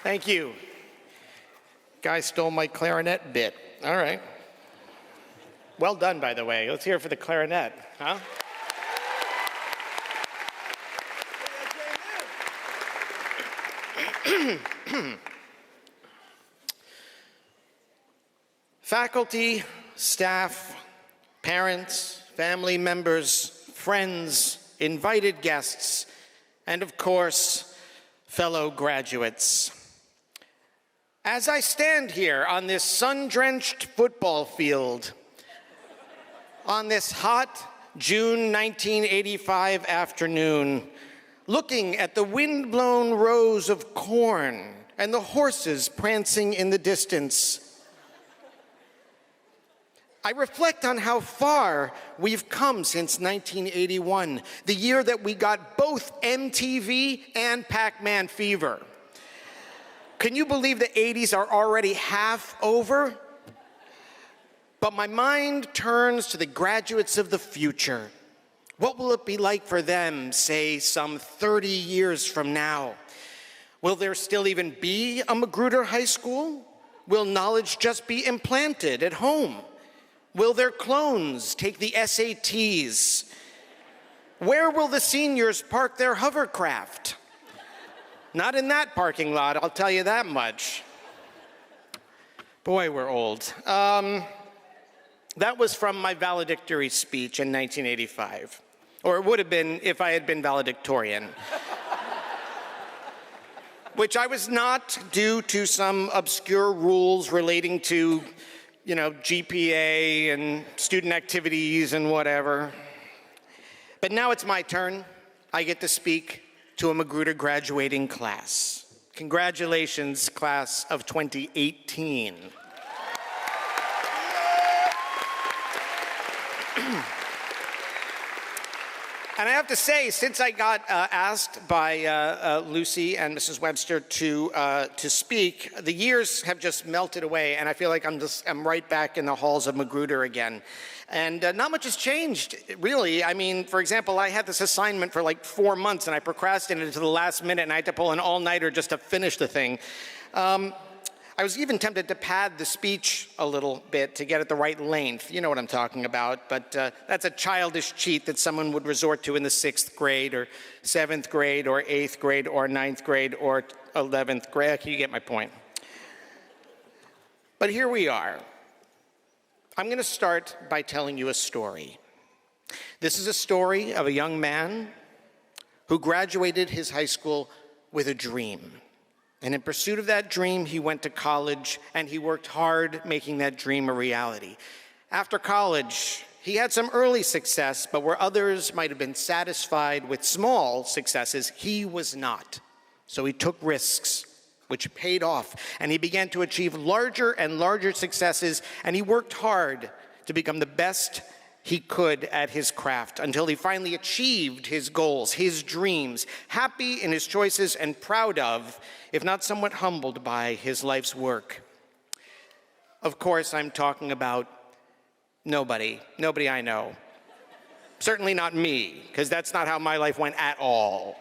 Thank you. Guy stole my clarinet bit. All right. Well done, by the way. Let's hear it for the clarinet, huh? Faculty, staff, parents, family members, friends, invited guests, and of course, fellow graduates. As I stand here on this sun-drenched football field, on this hot June 1985 afternoon, looking at the wind-blown rows of corn and the horses prancing in the distance, I reflect on how far we've come since 1981, the year that we got both MTV and Pac-Man fever. Can you believe the 80s are already half over? But my mind turns to the graduates of the future. What will it be like for them, say, some 30 years from now? Will there still even be a Magruder High School? Will knowledge just be implanted at home? Will their clones take the SATs? Where will the seniors park their hovercraft? Not in that parking lot, I'll tell you that much. Boy, we're old. That was from my valedictory speech in 1985. Or it would have been if I had been valedictorian. Which I was not due to some obscure rules relating to, GPA and student activities and whatever. But now it's my turn. I get to speak to a Magruder graduating class. Congratulations, class of 2018. And I have to say, since I got asked by Lucy and Mrs. Webster to speak, the years have just melted away, and I feel like I'm right back in the halls of Magruder again. And not much has changed, really. I mean, for example, I had this assignment for like 4 months, and I procrastinated to the last minute, and I had to pull an all-nighter just to finish the thing. I was even tempted to pad the speech a little bit to get it the right length. You know what I'm talking about, but that's a childish cheat that someone would resort to in the 6th grade or 7th grade or 8th grade or 9th grade or 11th grade. You get my point. But here we are. I'm going to start by telling you a story. This is a story of a young man who graduated his high school with a dream. And in pursuit of that dream, he went to college, and he worked hard making that dream a reality. After college, he had some early success, but where others might have been satisfied with small successes, he was not. So he took risks, which paid off, and he began to achieve larger and larger successes, and he worked hard to become the best he could at his craft until he finally achieved his goals, his dreams, happy in his choices and proud of, if not somewhat humbled by, his life's work. Of course, I'm talking about nobody I know. Certainly not me, because that's not how my life went at all.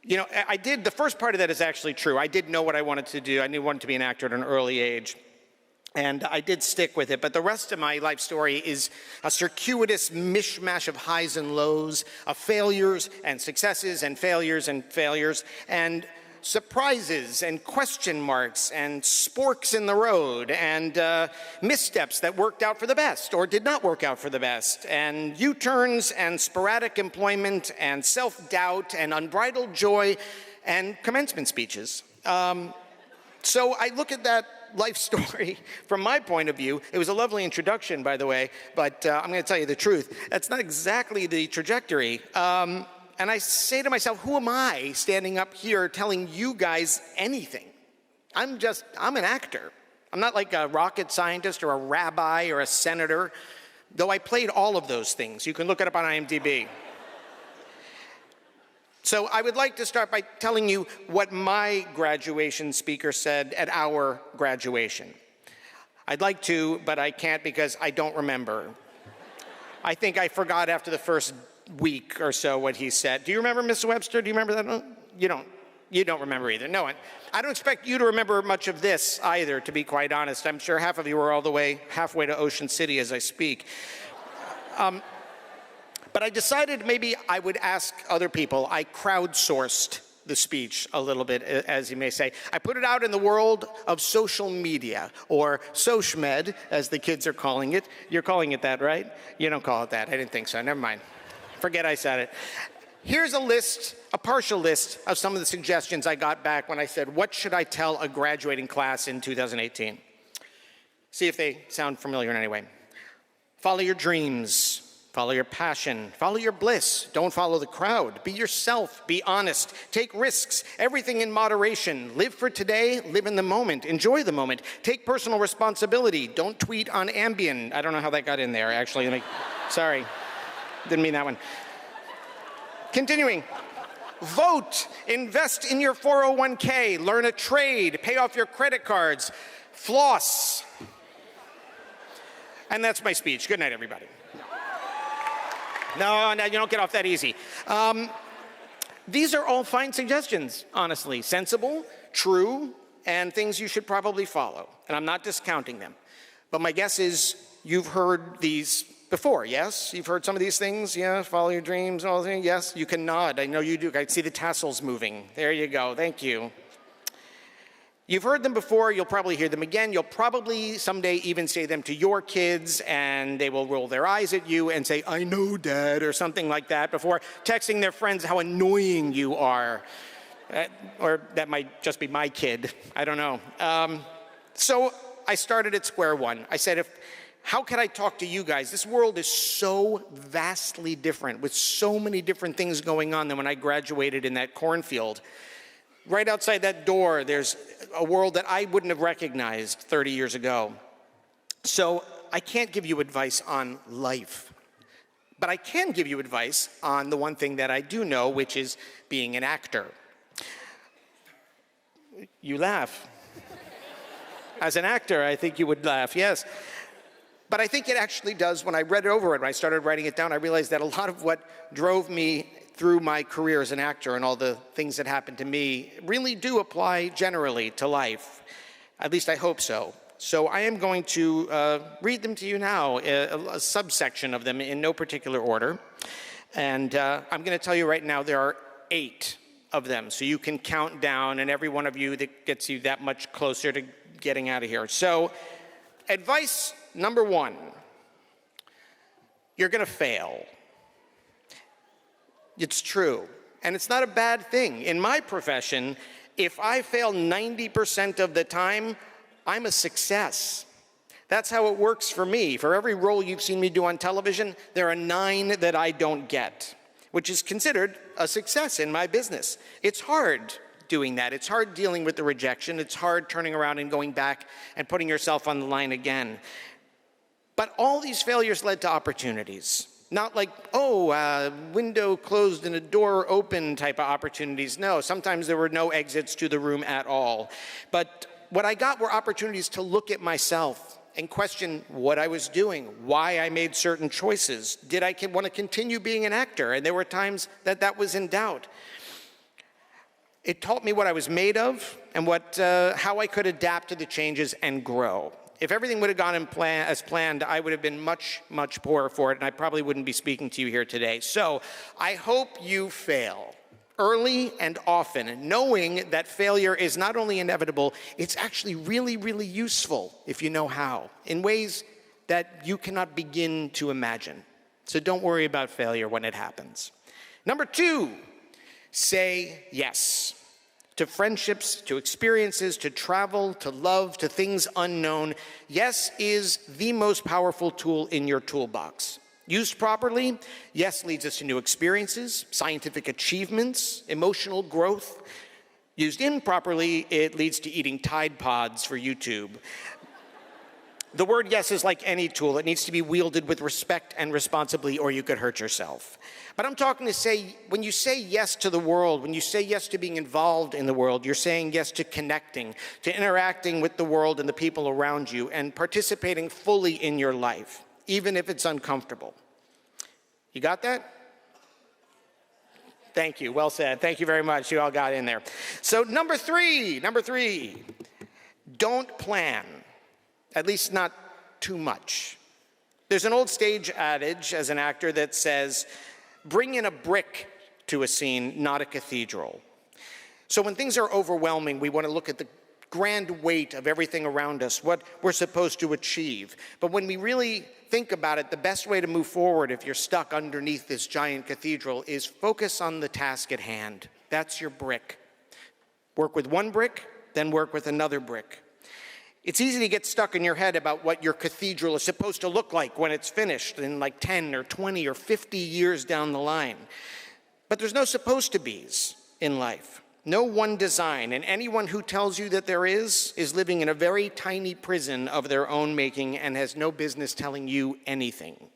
The first part of that is actually true. I did know what I wanted to do. I knew I wanted to be an actor at an early age. And I did stick with it, but the rest of my life story is a circuitous mishmash of highs and lows, of failures and successes and failures, and surprises and question marks and sporks in the road and missteps that worked out for the best or did not work out for the best, and U-turns and sporadic employment and self-doubt and unbridled joy and commencement speeches. So I look at that life story from my point of view. It was a lovely introduction, by the way, but I'm going to tell you the truth. That's not exactly the trajectory. And I say to myself, who am I standing up here telling you guys anything? I'm an actor. I'm not like a rocket scientist or a rabbi or a senator, though I played all of those things. You can look it up on IMDb. So I would like to start by telling you what my graduation speaker said at our graduation. I'd like to, but I can't because I don't remember. I think I forgot after the first week or so what he said. Do you remember, Ms. Webster? Do you remember that? You don't. You don't remember either. No, I don't expect you to remember much of this either, to be quite honest. I'm sure half of you are all the way halfway to Ocean City as I speak. But I decided maybe I would ask other people. I crowdsourced the speech a little bit, as you may say. I put it out in the world of social media, or SocMed, as the kids are calling it. You're calling it that, right? You don't call it that. I didn't think so. Never mind. Forget I said it. Here's a list, a partial list of some of the suggestions I got back when I said, what should I tell a graduating class in 2018? See if they sound familiar in any way. Follow your dreams. Follow your passion. Follow your bliss. Don't follow the crowd. Be yourself. Be honest. Take risks. Everything in moderation. Live for today. Live in the moment. Enjoy the moment. Take personal responsibility. Don't tweet on Ambien. I don't know how that got in there, actually. Sorry. Didn't mean that one. Continuing. Vote. Invest in your 401k. Learn a trade. Pay off your credit cards. Floss. And that's my speech. Good night, everybody. No, you don't get off that easy. These are all fine suggestions, honestly. Sensible, true, and things you should probably follow. And I'm not discounting them. But my guess is you've heard these before, yes? You've heard some of these things, yeah? Follow your dreams and all things, yes? You can nod, I know you do. I see the tassels moving. There you go, thank you. You've heard them before, you'll probably hear them again. You'll probably someday even say them to your kids, and they will roll their eyes at you and say, I know, Dad, or something like that, before texting their friends how annoying you are. Or that might just be my kid, I don't know. So I started at square one. I said, how can I talk to you guys? This world is so vastly different, with so many different things going on than when I graduated in that cornfield. Right outside that door, there's a world that I wouldn't have recognized 30 years ago. So I can't give you advice on life, but I can give you advice on the one thing that I do know, which is being an actor. You laugh. As an actor, I think you would laugh, yes. But I think it actually does. When I read over it, when I started writing it down, I realized that a lot of what drove me through my career as an actor and all the things that happened to me really do apply generally to life. At least I hope so. So I am going to read them to you now, a subsection of them in no particular order. And I'm going to tell you right now there are 8 of them. So you can count down, and every one of you that gets you that much closer to getting out of here. So advice number 1, you're going to fail. It's true, and it's not a bad thing. In my profession, if I fail 90% of the time, I'm a success. That's how it works for me. For every role you've seen me do on television, there are 9 that I don't get, which is considered a success in my business. It's hard doing that. It's hard dealing with the rejection. It's hard turning around and going back and putting yourself on the line again. But all these failures led to opportunities. Not like, window closed and a door open type of opportunities. No, sometimes there were no exits to the room at all. But what I got were opportunities to look at myself and question what I was doing, why I made certain choices. Did I want to continue being an actor? And there were times that was in doubt. It taught me what I was made of and how I could adapt to the changes and grow. If everything would have gone as planned, I would have been much, much poorer for it, and I probably wouldn't be speaking to you here today. So I hope you fail early and often, knowing that failure is not only inevitable, it's actually really, really useful if you know how, in ways that you cannot begin to imagine. So don't worry about failure when it happens. Number 2, say yes. To friendships, to experiences, to travel, to love, to things unknown. Yes is the most powerful tool in your toolbox. Used properly, yes leads us to new experiences, scientific achievements, emotional growth. Used improperly, it leads to eating Tide Pods for YouTube. The word yes is like any tool. It needs to be wielded with respect and responsibly, or you could hurt yourself. But I'm talking to say, when you say yes to the world, when you say yes to being involved in the world, you're saying yes to connecting, to interacting with the world and the people around you, and participating fully in your life, even if it's uncomfortable. You got that? Thank you. Well said. Thank you very much. You all got in there. So number three, don't plan, at least not too much. There's an old stage adage as an actor that says, bring in a brick to a scene, not a cathedral. So when things are overwhelming, we want to look at the grand weight of everything around us, what we're supposed to achieve. But when we really think about it, the best way to move forward if you're stuck underneath this giant cathedral is focus on the task at hand. That's your brick. Work with one brick, then work with another brick. It's easy to get stuck in your head about what your cathedral is supposed to look like when it's finished in like 10 or 20 or 50 years down the line. But there's no supposed to be's in life. No one design, and anyone who tells you that there is living in a very tiny prison of their own making and has no business telling you anything.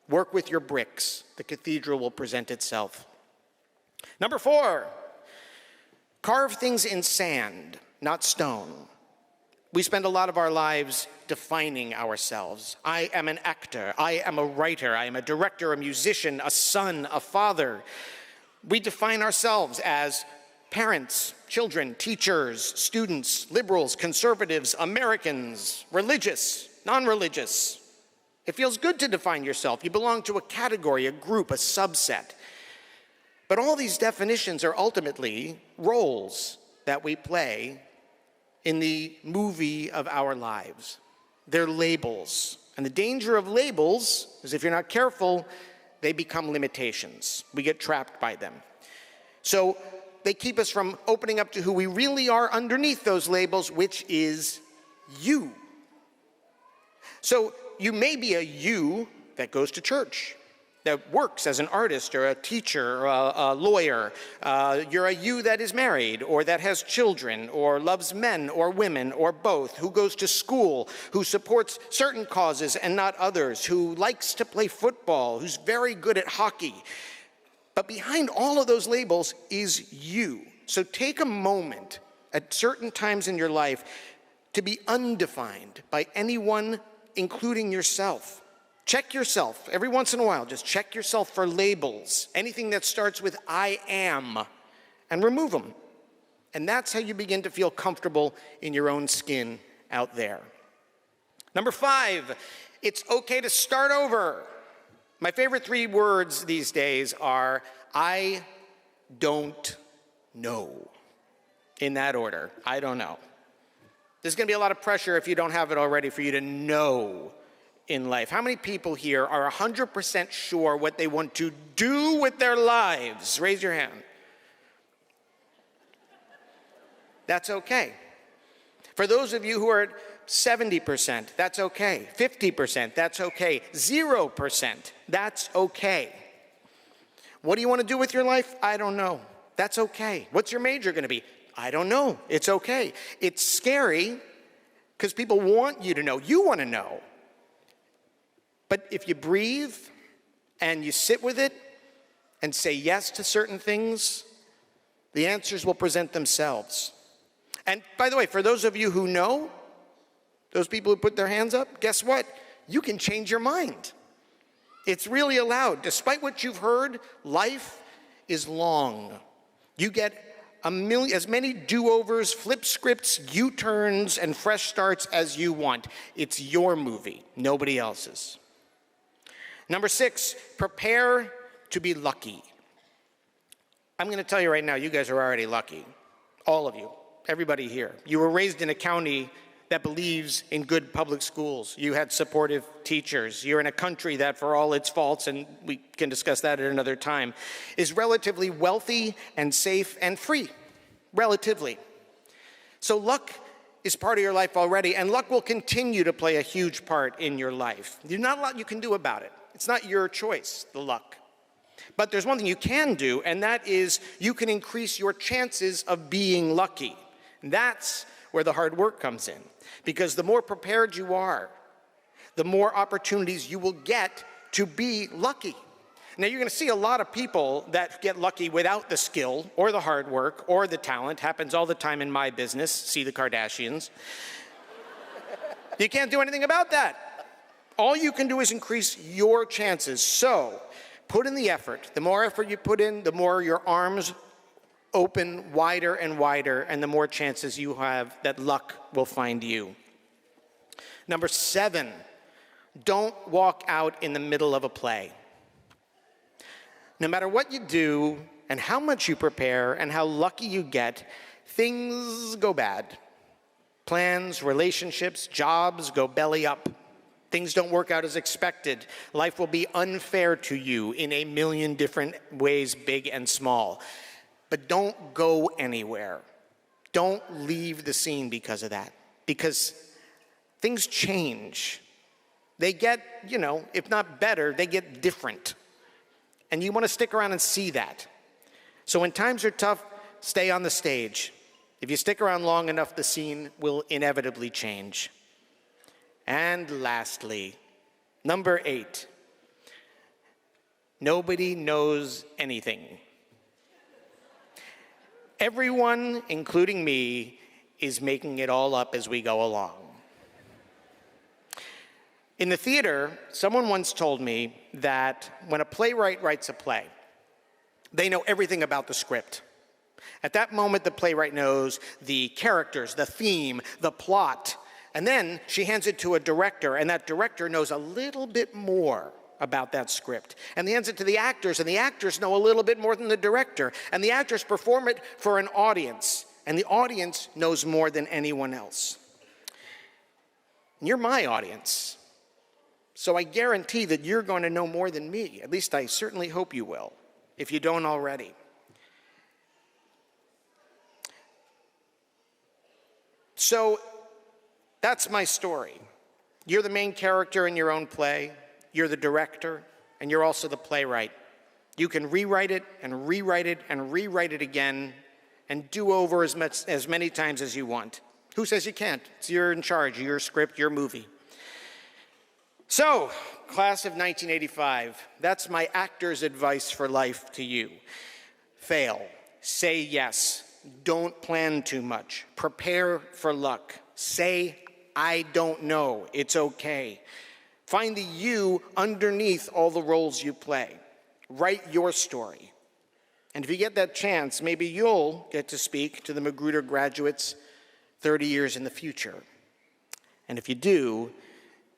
Work with your bricks. The cathedral will present itself. Number 4, carve things in sand, not stone. We spend a lot of our lives defining ourselves. I am an actor. I am a writer. I am a director, a musician, a son, a father. We define ourselves as parents, children, teachers, students, liberals, conservatives, Americans, religious, non-religious. It feels good to define yourself. You belong to a category, a group, a subset. But all these definitions are ultimately roles that we play in the movie of our lives. They're labels. And the danger of labels is if you're not careful, they become limitations. We get trapped by them. So they keep us from opening up to who we really are underneath those labels, which is you. So you may be a you that goes to church, that works as an artist or a teacher or a lawyer. You're a you that is married or that has children or loves men or women or both, who goes to school, who supports certain causes and not others, who likes to play football, who's very good at hockey. But behind all of those labels is you. So take a moment at certain times in your life to be undefined by anyone, including yourself. Check yourself every once in a while. Just check yourself for labels. Anything that starts with I am, and remove them. And that's how you begin to feel comfortable in your own skin out there. Number 5, it's okay to start over. My favorite 3 words these days are, I don't know. In that order, I don't know. There's going to be a lot of pressure if you don't have it already for you to know in life. How many people here are 100% sure what they want to do with their lives? Raise your hand. That's okay. For those of you who are at 70%, that's okay. 50%, that's okay. 0%, that's okay. What do you want to do with your life? I don't know. That's okay. What's your major going to be? I don't know. It's okay. It's scary because people want you to know. You want to know. But if you breathe and you sit with it and say yes to certain things, the answers will present themselves. And by the way, for those of you who know, those people who put their hands up, guess what? You can change your mind. It's really allowed. Despite what you've heard, life is long. You get as many do-overs, flip scripts, U-turns, and fresh starts as you want. It's your movie, nobody else's. Number 6, prepare to be lucky. I'm going to tell you right now, you guys are already lucky. All of you, everybody here. You were raised in a county that believes in good public schools. You had supportive teachers. You're in a country that, for all its faults, and we can discuss that at another time, is relatively wealthy and safe and free, relatively. So luck is part of your life already, and luck will continue to play a huge part in your life. There's not a lot you can do about it. It's not your choice, the luck. But there's one thing you can do, and that is you can increase your chances of being lucky. And that's where the hard work comes in. Because the more prepared you are, the more opportunities you will get to be lucky. Now, you're going to see a lot of people that get lucky without the skill or the hard work or the talent. Happens all the time in my business. See the Kardashians. You can't do anything about that. All you can do is increase your chances. So, Put in the effort. The more effort you put in, the more your arms open wider and wider, and the more chances you have that luck will find you. Number 7, don't walk out in the middle of a play. No matter what you do and how much you prepare and how lucky you get, things go bad. Plans, relationships, jobs go belly up. Things don't work out as expected. Life will be unfair to you in a million different ways, big and small. But don't go anywhere. Don't leave the scene because of that. Because things change. They get, if not better, they get different. And you want to stick around and see that. So when times are tough, stay on the stage. If you stick around long enough, the scene will inevitably change. And lastly, number 8, nobody knows anything. Everyone, including me, is making it all up as we go along. In the theater, someone once told me that when a playwright writes a play, they know everything about the script. At that moment, the playwright knows the characters, the theme, the plot, and then she hands it to a director, and that director knows a little bit more about that script. And he hands it to the actors, and the actors know a little bit more than the director, and the actors perform it for an audience, and the audience knows more than anyone else. And you're my audience. So I guarantee that you're going to know more than me. At least I certainly hope you will, if you don't already. So that's my story. You're the main character in your own play. You're the director, and you're also the playwright. You can rewrite it and rewrite it and rewrite it again and do over as many times as you want. Who says you can't? You're in charge, your script, your movie. So, class of 1985, that's my actor's advice for life to you. Fail. Say yes. Don't plan too much. Prepare for luck. Say, I don't know. It's okay. Find the you underneath all the roles you play. Write your story. And if you get that chance, maybe you'll get to speak to the Magruder graduates 30 years in the future. And if you do,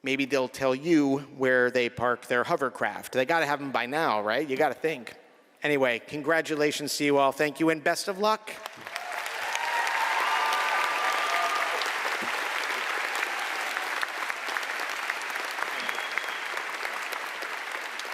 maybe they'll tell you where they park their hovercraft. They got to have them by now, right? You got to think. Anyway, congratulations to you all. Thank you and best of luck.